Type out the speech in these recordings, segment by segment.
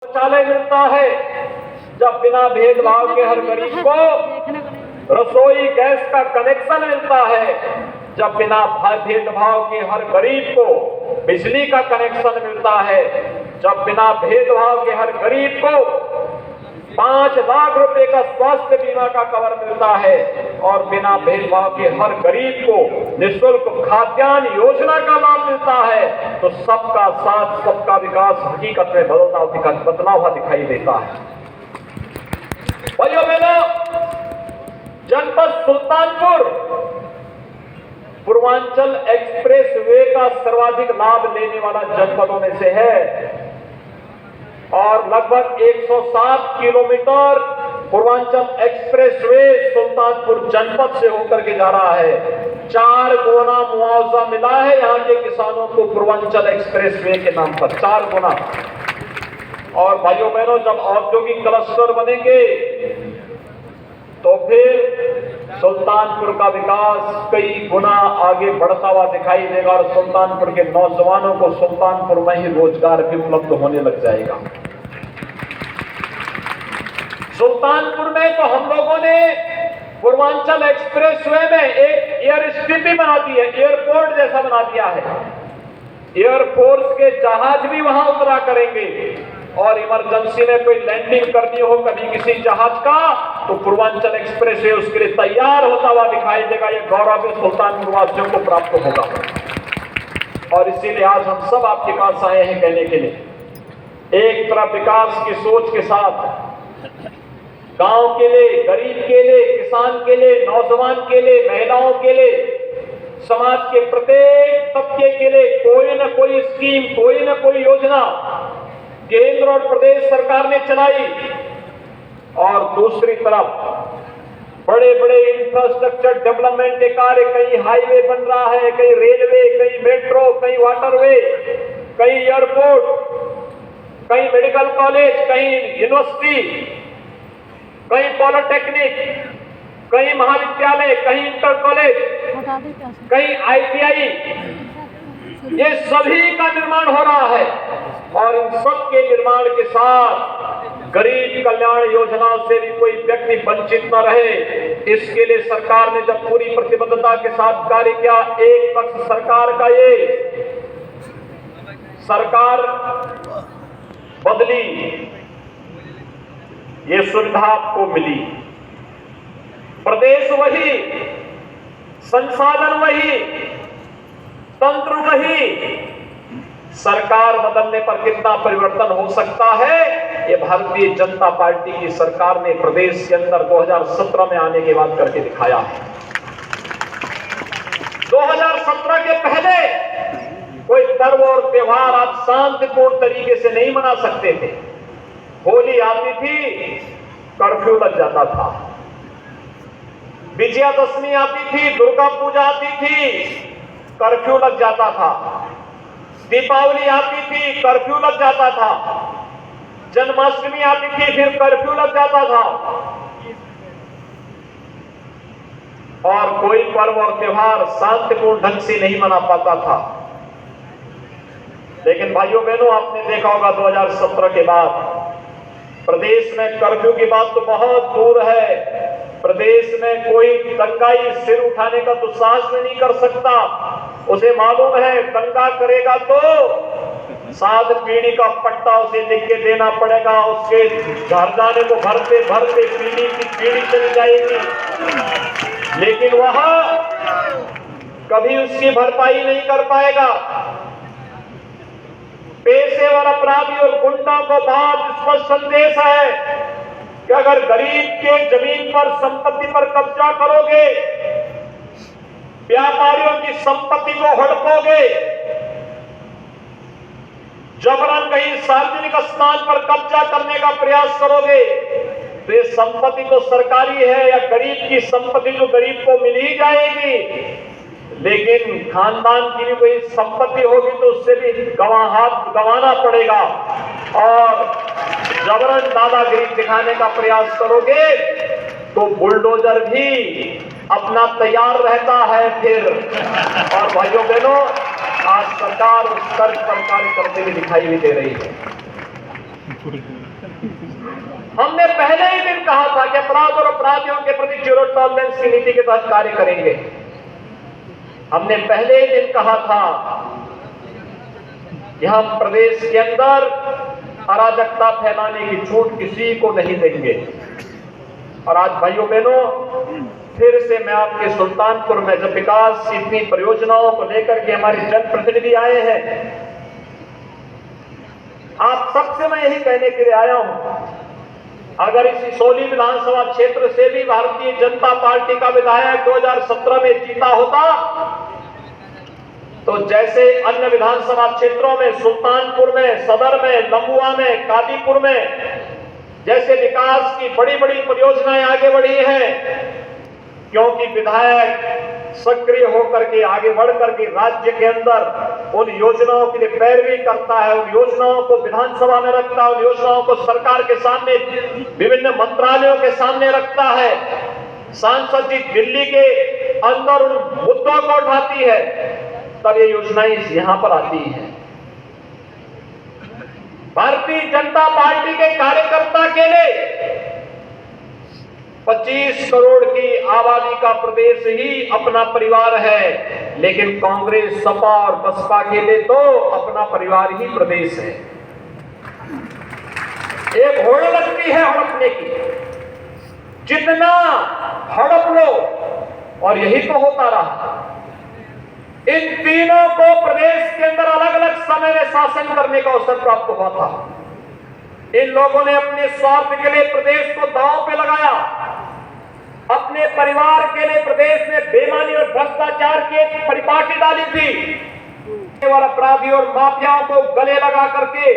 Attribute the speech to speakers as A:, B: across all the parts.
A: शौचालय मिलता है, जब बिना भेदभाव के हर गरीब को रसोई गैस का कनेक्शन मिलता है, जब बिना भेदभाव के हर गरीब को बिजली का कनेक्शन मिलता है, जब बिना भेदभाव के हर गरीब को 5 लाख रुपए का स्वास्थ्य बीमा का कवर मिलता है और बिना भेदभाव के हर गरीब को निःशुल्क खाद्यान्न योजना का लाभ मिलता है, तो सबका साथ सबका विकास हकीकत में बदलाव हुआ दिखाई देता है। भाइयों बहनों, जनपद सुल्तानपुर पूर्वांचल एक्सप्रेस वे का सर्वाधिक लाभ लेने वाला जनपदों में से है और लगभग 107 kilometre Purvanchal express way Sultanpur जनपद से होकर के जा रहा है। 4 गुना मुआवजा मिला है यहाँ के किसानों को पूर्वांचल एक्सप्रेस वे के नाम पर, 4 गुना। और भाइयों बहनों, जब औद्योगिक क्लस्टर बनेंगे तो फिर सुल्तानपुर का विकास कई गुना आगे बढ़ता हुआ दिखाई देगा और सुल्तानपुर के नौजवानों को सुल्तानपुर में ही रोजगार भी उपलब्ध होने लग जाएगा। सुल्तानपुर में तो हम लोगों ने पूर्वांचल एक्सप्रेसवे में एक एयर स्ट्रिप भी बना दी है, एयरपोर्ट जैसा बना दिया है। एयरफोर्स के जहाज भी वहां उतरा करेंगे और इमरजेंसी में कोई लैंडिंग करनी हो कभी किसी जहाज का, तो पूर्वांचल एक्सप्रेस वे उसके लिए तैयार होता हुआ दिखाई देगा। ये गौरव भी सुल्तानपुर वासियों को प्राप्त होगा और इसीलिए आज हम सब आपके पास आए हैं कहने के लिए, एक तरफ विकास की सोच के साथ गांव के लिए, गरीब के लिए, किसान के लिए, नौजवान के लिए, महिलाओं के लिए, समाज के प्रत्येक तबके के लिए कोई न कोई स्कीम, कोई न कोई योजना केंद्र और प्रदेश सरकार ने चलाई। और दूसरी तरफ बड़े बड़े इंफ्रास्ट्रक्चर डेवलपमेंट के कार्य, कहीं हाईवे बन रहा है, कहीं रेलवे, कहीं मेट्रो, कहीं वाटरवे, कहीं एयरपोर्ट, कहीं मेडिकल कॉलेज, कहीं यूनिवर्सिटी, कहीं पॉलिटेक्निक, कहीं महाविद्यालय, कहीं इंटर कॉलेज, कहीं ITI, ये सभी का निर्माण हो रहा है। और इन सब के निर्माण के साथ गरीब कल्याण योजनाओं से भी कोई व्यक्ति वंचित न रहे, इसके लिए सरकार ने जब पूरी प्रतिबद्धता के साथ कार्य किया, एक पक्ष सरकार का ये सरकार बदली, ये सुविधा आपको मिली, प्रदेश वही, संसाधन वही, तंत्र वही, सरकार बदलने पर कितना परिवर्तन हो सकता है, ये भारतीय जनता पार्टी की सरकार ने प्रदेश के अंदर 2017 में आने के बाद करके दिखाया है। 2017 के पहले कोई पर्व और त्योहार आप शांतिपूर्ण तरीके से नहीं मना सकते थे। होली आती थी, कर्फ्यू लग जाता था, विजयादशमी आती थी, दुर्गा पूजा आती थी, कर्फ्यू लग जाता था, दीपावली आती थी, कर्फ्यू लग जाता था, जन्माष्टमी आती थी, फिर कर्फ्यू लग जाता था और कोई पर्व और त्योहार शांतिपूर्ण ढंग से नहीं मना पाता था। लेकिन भाइयों बहनों, आपने देखा होगा 2017 के बाद प्रदेश में कर्फ्यू की बात तो बहुत दूर है, प्रदेश में कोई दंगाई सिर उठाने का दुस्साहस नहीं कर सकता। उसे मालूम है दंगा करेगा तो 7 पीढ़ी का पट्टा उसे लिख के देना पड़ेगा, उसके घर जाने को भरते भरते पीढ़ी की पीढ़ी चली जाएगी, लेकिन वह कभी उसकी भरपाई नहीं कर पाएगा। पेशेवर अपराधी और गुंडा को बहुत स्पष्ट संदेश है कि अगर गरीब के जमीन पर, संपत्ति पर कब्जा करोगे, व्यापारियों की संपत्ति को हड़पोगे, जबरन कहीं सार्वजनिक स्थान पर कब्जा करने का प्रयास करोगे, तो ये संपत्ति तो सरकारी है या गरीब की संपत्ति तो गरीब को मिल ही जाएगी, लेकिन खानदान की भी कोई संपत्ति होगी तो उससे भी गंवाना पड़ेगा और जबरन दादागिरी दिखाने का प्रयास करोगे तो बुलडोजर भी अपना तैयार रहता है फिर। और भाइयों बहनों, आज सरकार उस तर्क पर कार्य करते हुए दिखाई भी दे रही है। हमने पहले ही दिन कहा था कि अपराध और अपराधियों के प्रति जीरो टॉलरेंस की नीति के तहत कार्य करेंगे। हमने पहले ही दिन कहा था कि हम प्रदेश के अंदर अराजकता फैलाने की छूट किसी को नहीं देंगे। और आज भाइयों बहनों, फिर से मैं आपके सुल्तानपुर में जब विकास की इतनी परियोजनाओं को लेकर के हमारे जनप्रतिनिधि आए हैं, आप सबसे मैं यही कहने के लिए आया हूं, अगर इस सोली विधानसभा क्षेत्र से भी भारतीय जनता पार्टी का विधायक 2017 में जीता होता, तो जैसे अन्य विधानसभा क्षेत्रों में, सुल्तानपुर में, सदर में, लंबुआ में, कादीपुर में जैसे विकास की बड़ी बड़ी परियोजनाएं आगे बढ़ी हैं, क्योंकि विधायक सक्रिय होकर के आगे बढ़ करके राज्य के अंदर उन योजनाओं के लिए पैरवी करता है, उन योजनाओं को विधानसभा में रखता है, उन योजनाओं को सरकार के सामने, विभिन्न मंत्रालयों के सामने रखता है। सांसद जी दिल्ली के अंदर उन मुद्दों को उठाती है, तब ये योजनाएं यहां पर आती हैं। भारतीय जनता पार्टी के कार्यकर्ता के लिए 25 करोड़ की आबादी का प्रदेश ही अपना परिवार है, लेकिन कांग्रेस, सपा और बसपा के लिए तो अपना परिवार ही प्रदेश है। एक होड़ लगती है हड़पने की, जितना हड़प लो, और यही तो होता रहा। इन तीनों को प्रदेश के अंदर अलग अलग समय में शासन करने का अवसर प्राप्त हुआ था। इन लोगों ने अपने स्वार्थ के लिए प्रदेश को दांव पे लगाया, अपने परिवार के लिए प्रदेश में बेईमानी और भ्रष्टाचार की एक परिपाटी डाली थी और अपराधियों और माफियाओं को गले लगा करके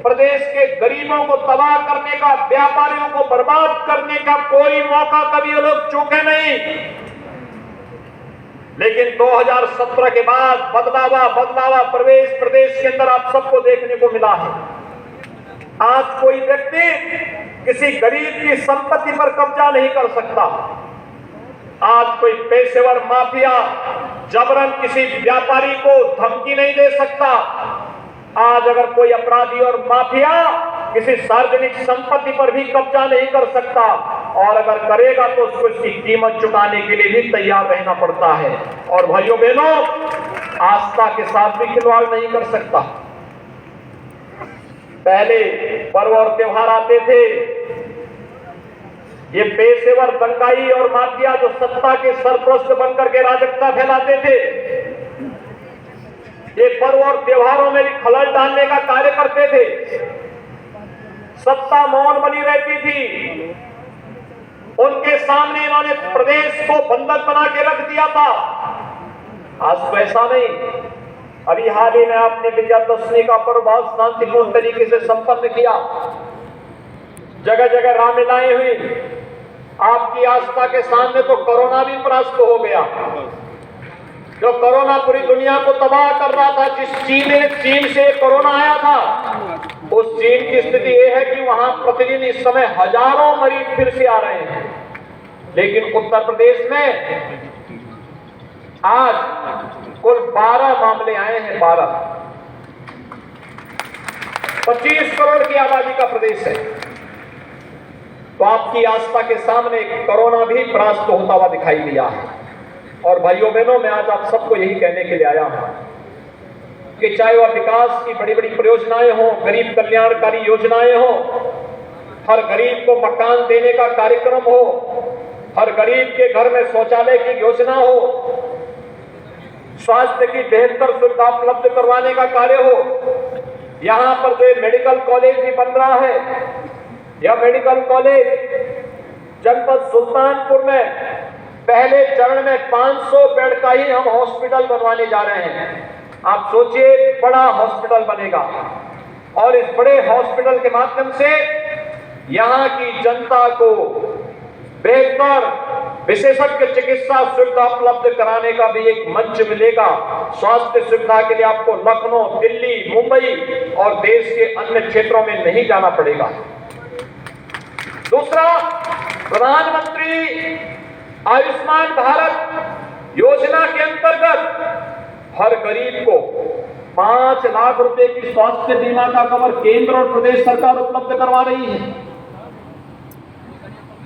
A: प्रदेश के गरीबों को तबाह करने का, व्यापारियों को बर्बाद करने का कोई मौका कभी ये लोग चूके नहीं। लेकिन 2017 के बाद बदलावा प्रदेश के अंदर आप सबको देखने को मिला है। आज कोई व्यक्ति किसी गरीब की संपत्ति पर कब्जा नहीं कर सकता। आज कोई पेशेवर माफिया जबरन किसी व्यापारी को धमकी नहीं दे सकता। आज अगर कोई अपराधी और माफिया किसी सार्वजनिक संपत्ति पर भी कब्जा नहीं कर सकता, और अगर करेगा तो उसको इसकी कीमत चुकाने के लिए भी तैयार रहना पड़ता है। और भाइयों बहनों, आस्था के साथ भी खिलवाड़ नहीं कर सकता। पहले पर्व और त्योहार आते थे, ये पेशेवर दंगाई और माफिया जो सत्ता के सरपरस्त बनकर के राजकता फैलाते थे, ये पर्व और त्योहारों में भी खलल डालने का कार्य करते थे। सत्ता मौन बनी रहती थी, उनके सामने इन्होंने प्रदेश को बंधक बना के रख दिया था। आज तो ऐसा नहीं। अभी हाल ही में आपने विजयादशमी का पर्व बहुत शांतिपूर्ण तरीके से संपन्न किया, जगह जगह रामलीलाएं हुई। आपकी आस्था के सामने तो कोरोना भी परास्त हो गया। जो कोरोना पूरी दुनिया को तबाह कर रहा था, जिस चीन से कोरोना आया था, उस चीन की स्थिति यह है कि वहां प्रतिदिन इस समय हजारों मरीज फिर से आ रहे हैं। लेकिन उत्तर प्रदेश में आज कुल 12 मामले आए हैं। 25 करोड़ की आबादी का प्रदेश है, तो आपकी आस्था के सामने कोरोना भी परास्त होता हुआ दिखाई दिया है। और भाइयों बहनों, मैं आज आप सबको यही कहने के लिए आया हूं कि चाहे वह विकास की बड़ी बड़ी परियोजनाएं हो, गरीब कल्याणकारी योजनाएं हो, हर गरीब को मकान देने का कार्यक्रम हो, हर गरीब के घर में शौचालय की योजना हो, स्वास्थ्य की बेहतर सुविधा उपलब्ध करवाने का कार्य हो, यहां पर जो मेडिकल कॉलेज भी बन रहा है, यह मेडिकल कॉलेज जनपद सुल्तानपुर में पहले चरण में 500 बेड का ही हम हॉस्पिटल बनवाने जा रहे हैं। आप सोचिए, बड़ा हॉस्पिटल बनेगा, और इस बड़े हॉस्पिटल के माध्यम से यहां की जनता को बेहतर विशेषज्ञ चिकित्सा सुविधा उपलब्ध कराने का भी एक मंच मिलेगा। स्वास्थ्य सुविधा के लिए आपको लखनऊ, दिल्ली, मुंबई और देश के अन्य क्षेत्रों में नहीं जाना पड़ेगा। दूसरा, प्रधानमंत्री आयुष्मान भारत योजना के अंतर्गत हर गरीब को 5 लाख रुपए की स्वास्थ्य बीमा का कवर केंद्र और प्रदेश सरकार उपलब्ध करवा रही है।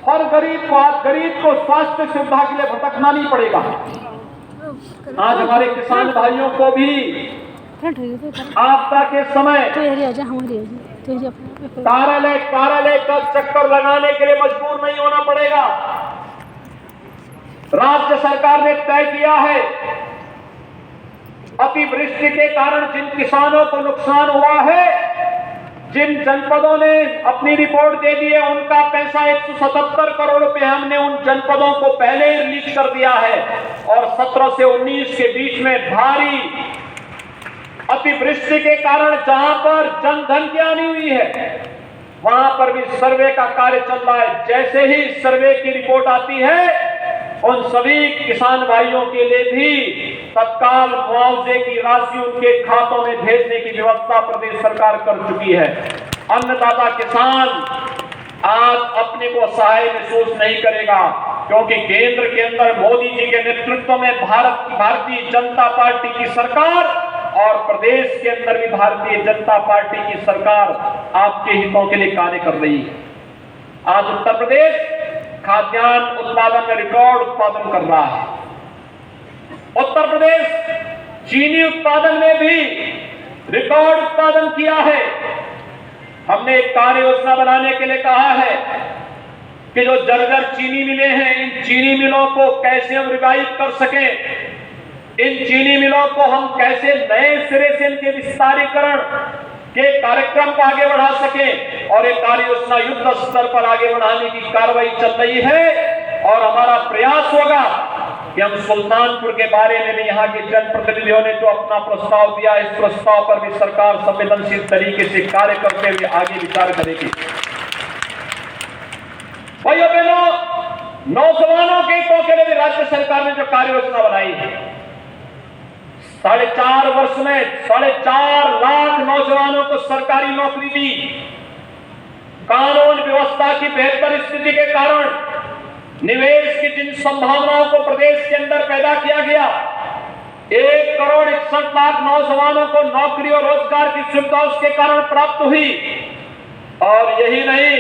A: हर गरीब को स्वास्थ्य सुविधा के लिए भटकना नहीं पड़ेगा। आज हमारे किसान भाइयों को भी आपदा के समय कार्यालय का चक्कर लगाने के लिए मजबूर नहीं होना पड़ेगा। राज्य सरकार ने तय किया है, अतिवृष्टि के कारण जिन किसानों को नुकसान हुआ है, जिन जनपदों ने अपनी रिपोर्ट दे दी है, उनका पैसा 177 करोड़ रुपए हमने उन जनपदों को पहले ही रिलीज कर दिया है। और 17 से 19 के बीच में भारी अतिवृष्टि के कारण जहां पर जनधन की हानि हुई है, वहां पर भी सर्वे का कार्य चल रहा है। जैसे ही सर्वे की रिपोर्ट आती है, उन सभी किसान भाइयों के लिए भी तत्काल मुआवजे की राशि उनके खातों में भेजने की व्यवस्था प्रदेश सरकार कर चुकी है। अन्नदाता किसान आज अपने को असहाय महसूस नहीं करेगा, क्योंकि केंद्र के अंदर मोदी जी के नेतृत्व में भारतीय जनता पार्टी की सरकार और प्रदेश के अंदर भी भारतीय जनता पार्टी की सरकार आपके हितों के लिए कार्य कर रही है। आज उत्तर प्रदेश खाद्यान्न उत्पादन में रिकॉर्ड उत्पादन कर रहा है। उत्तर प्रदेश चीनी उत्पादन में भी रिकॉर्ड उत्पादन किया है। हमने एक कार्य योजना बनाने के लिए कहा है कि जो जर्जर चीनी मिलें हैं, इन चीनी मिलों को कैसे हम रिवाइव कर सकें, इन चीनी मिलों को हम कैसे नए सिरे से इनके विस्तारीकरण के कार्यक्रम को आगे बढ़ा सकें, और एक कार्य योजना युद्ध स्तर पर आगे बढ़ाने की कार्रवाई चल रही है। और हमारा प्रयास होगा कि हम सुल्तानपुर के बारे में भी यहाँ के जनप्रतिनिधियों ने जो अपना प्रस्ताव दिया, इस प्रस्ताव पर भी सरकार संवेदनशील तरीके से कार्य करते हुए आगे विचार करेगी। भाइयों बहनों, नौजवानों के हितों के लिए भी राज्य सरकार ने जो कार्य योजना बनाई है, 4.5 वर्ष में 4.5 लाख नौजवानों को सरकारी नौकरी दी। कानून व्यवस्था की बेहतर स्थिति के कारण निवेश की जिन संभावनाओं को प्रदेश के अंदर पैदा किया गया, 1 करोड़ 61 लाख नौजवानों को नौकरी और रोजगार की सुविधा उसके कारण प्राप्त हुई। और यही नहीं,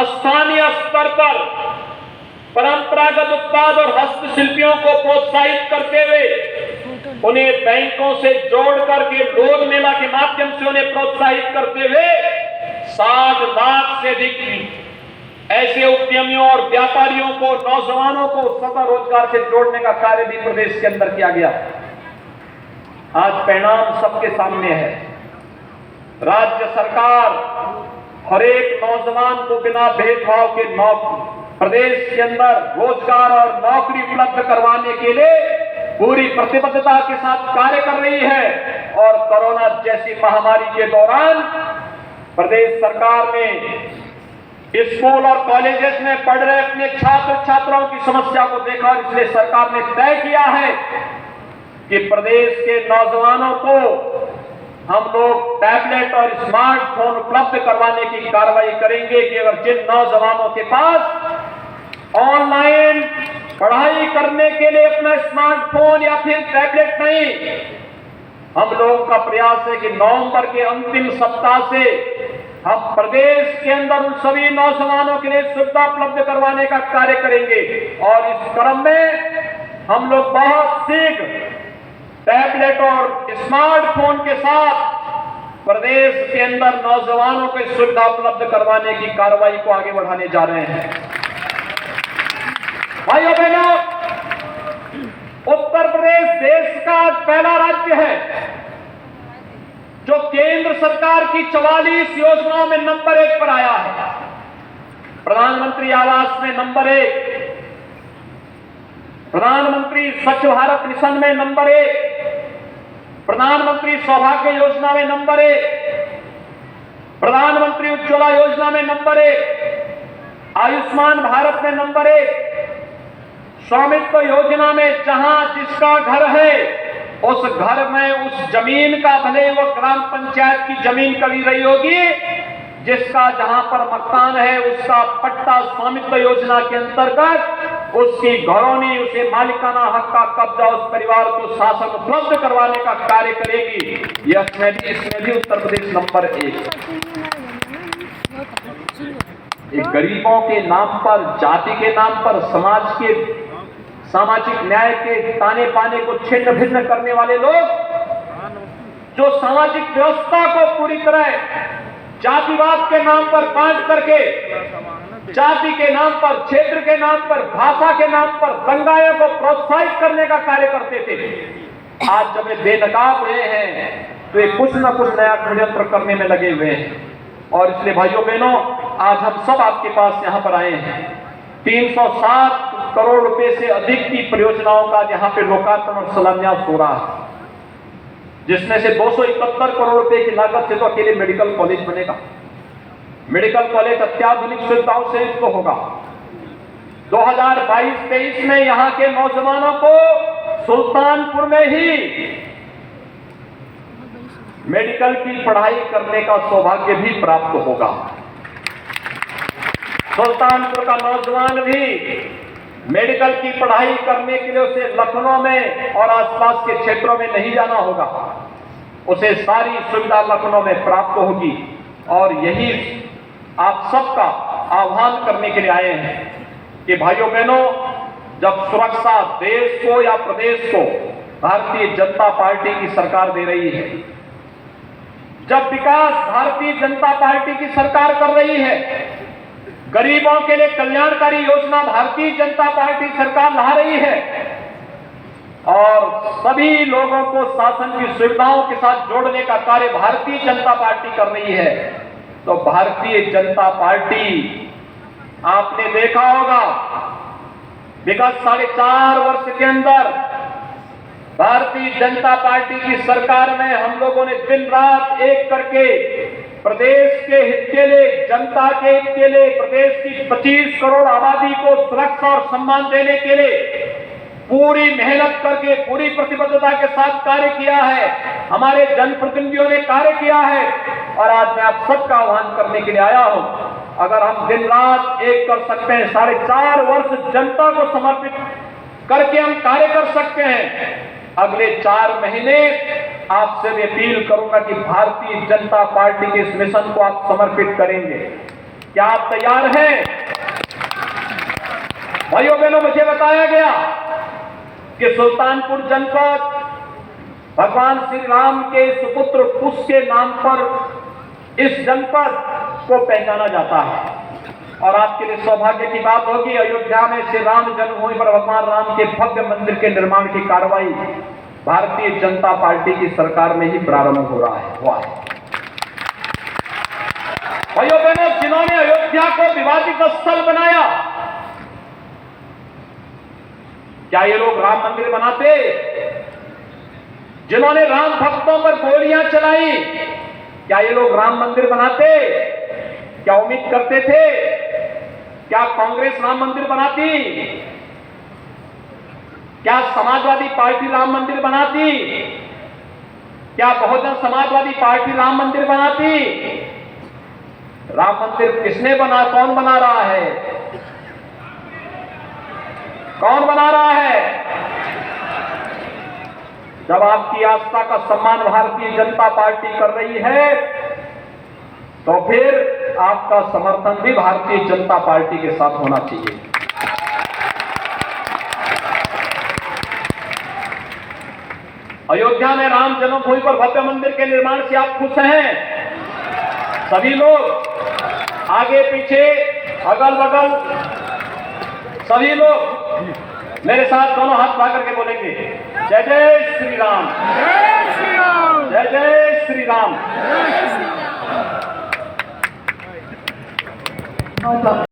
A: स्थानीय स्तर पर परंपरागत उत्पाद और हस्तशिल्पियों को प्रोत्साहित करते हुए उन्हें बैंकों से जोड़ करके लोन मेला के माध्यम से उन्हें प्रोत्साहित करते हुए 60 लाख से अधिक ऐसे उद्यमियों और व्यापारियों को, नौजवानों को सतत रोजगार से जोड़ने का कार्य भी प्रदेश के अंदर किया गया। आज परिणाम सबके सामने है। राज्य सरकार हर एक नौजवान को बिना भेदभाव के प्रदेश के अंदर रोजगार और नौकरी उपलब्ध करवाने के लिए पूरी प्रतिबद्धता के साथ कार्य कर रही है। और कोरोना जैसी महामारी के दौरान प्रदेश सरकार ने स्कूल और कॉलेजेस में पढ़ रहे अपने छात्र छात्राओं की समस्या को देखा, और इसलिए सरकार ने तय किया है कि प्रदेश के नौजवानों को हम लोग टैबलेट और स्मार्टफोन उपलब्ध करवाने की कार्रवाई करेंगे कि अगर जिन नौजवानों के पास ऑनलाइन पढ़ाई करने के लिए अपना स्मार्टफोन या फिर टैबलेट नहीं, हम लोगों का प्रयास है कि नवंबर के अंतिम सप्ताह से हम प्रदेश के अंदर उन सभी नौजवानों के लिए सुविधा उपलब्ध करवाने का कार्य करेंगे। और इस क्रम में हम लोग बहुत शीघ्र टैबलेट और स्मार्टफोन के साथ प्रदेश के अंदर नौजवानों को सुविधा उपलब्ध करवाने की कार्रवाई को आगे बढ़ाने जा रहे हैं। भाइयों बहनों, उत्तर प्रदेश देश का पहला राज्य है जो केंद्र सरकार की 44 योजनाओं में नंबर 1 पर आया है। प्रधानमंत्री आवास में नंबर 1, प्रधानमंत्री स्वच्छ भारत मिशन में नंबर 1, प्रधानमंत्री सौभाग्य योजना में नंबर 1, प्रधानमंत्री उज्ज्वला योजना में नंबर 1, आयुष्मान भारत में नंबर 1, स्वामित्व योजना में जहां जिसका घर है उस घर में उस जमीन का, भले वो ग्राम पंचायत की जमीन कभी रही होगी, जिसका जहां पर मकान है उसका पट्टा स्वामित्व योजना के अंतर्गत उसकी घरौनी, उसे मालिकाना हक का कब्जा, उस परिवार को शासन उपलब्ध करवाने का कार्य करेगी। इसमें भी उत्तर प्रदेश नंबर 1। गरीबों के नाम पर, जाति के नाम पर, समाज के सामाजिक न्याय के ताने पाने को छिन्न भिन्न करने वाले लोग, जो सामाजिक व्यवस्था को पूरी तरह जातिवाद के नाम पर बांट करके, जाति के नाम पर, क्षेत्र के नाम पर, भाषा के नाम पर दंगाओं को प्रोत्साहित करने का कार्य करते थे, आज जब ये बेनकाब हुए हैं तो ये कुछ न कुछ नया षड्यंत्र करने में लगे हुए हैं। और इसलिए भाइयों बहनों, आज हम सब आपके पास यहां पर आए हैं। 307 करोड़ रुपए से अधिक की परियोजनाओं का यहां पे लोकार्पण और शिलान्यास हो रहा है, जिसमें से 271 करोड़ रुपए की लागत से तो अकेले मेडिकल कॉलेज बनेगा। मेडिकल कॉलेज अत्याधुनिक सुविधाओं से युक्त होगा। 2022-23 में यहां के नौजवानों को सुल्तानपुर में ही मेडिकल की पढ़ाई करने का सौभाग्य भी प्राप्त होगा। सुल्तानपुर का नौजवान भी मेडिकल की पढ़ाई करने के लिए उसे लखनऊ में और आसपास के क्षेत्रों में नहीं जाना होगा, उसे सारी सुविधा लखनऊ में प्राप्त होगी। और यही आप सबका आह्वान करने के लिए आए हैं कि भाइयों बहनों, जब सुरक्षा देश को या प्रदेश को भारतीय जनता पार्टी की सरकार दे रही है, जब विकास भारतीय जनता पार्टी की सरकार कर रही है, गरीबों के लिए कल्याणकारी योजना भारतीय जनता पार्टी सरकार ला रही है और सभी लोगों को शासन की सुविधाओं के साथ जोड़ने का कार्य भारतीय जनता पार्टी कर रही है, तो भारतीय जनता पार्टी, आपने देखा होगा विगत 4.5 वर्ष के अंदर भारतीय जनता पार्टी की सरकार में हम लोगों ने दिन रात एक करके प्रदेश के हित के लिए, जनता के हित के लिए, प्रदेश की 25 करोड़ आबादी को सुरक्षा और सम्मान देने के लिए पूरी मेहनत करके, पूरी प्रतिबद्धता के साथ कार्य किया है। हमारे जनप्रतिनिधियों ने कार्य किया है और आज मैं आप सबका आह्वान करने के लिए आया हूं। अगर हम दिन रात एक कर सकते हैं, 4.5 वर्ष जनता को समर्पित करके हम कार्य कर सकते हैं, अगले 4 महीने आपसे मैं अपील करूंगा कि भारतीय जनता पार्टी के इस मिशन को आप समर्पित करेंगे। क्या आप तैयार हैं? भाइयों बहनों, मुझे बताया गया कि सुल्तानपुर जनपद भगवान श्री राम के सुपुत्र कुश के नाम पर इस जनपद को पहचाना जाता है। और आपके लिए सौभाग्य की बात होगी, अयोध्या में श्री राम जन्मभूमि पर भगवान राम के भव्य मंदिर के निर्माण की कार्रवाई भारतीय जनता पार्टी की सरकार में ही प्रारंभ हुआ है। भाइयों बहनों, जिन्होंने अयोध्या को विवादित स्थल बनाया, क्या ये लोग राम मंदिर बनाते? जिन्होंने राम भक्तों पर गोलियां चलाई, क्या ये लोग राम मंदिर बनाते? क्या उम्मीद करते थे क्या कांग्रेस राम मंदिर बनाती? क्या समाजवादी पार्टी राम मंदिर बनाती? क्या बहुजन समाजवादी पार्टी राम मंदिर बनाती? राम मंदिर किसने बना? कौन बना रहा है? कौन बना रहा है? जब आपकी आस्था का सम्मान भारतीय जनता पार्टी कर रही है, तो फिर आपका समर्थन भी भारतीय जनता पार्टी के साथ होना चाहिए। अयोध्या में राम जन्मभूमि पर भव्य मंदिर के निर्माण से आप खुश हैं? सभी लोग आगे पीछे, अगल बगल सभी लोग मेरे साथ दोनों हाथ उठा करके बोलेंगे, जय जय श्री राम, जय श्री राम, जय जय श्री राम।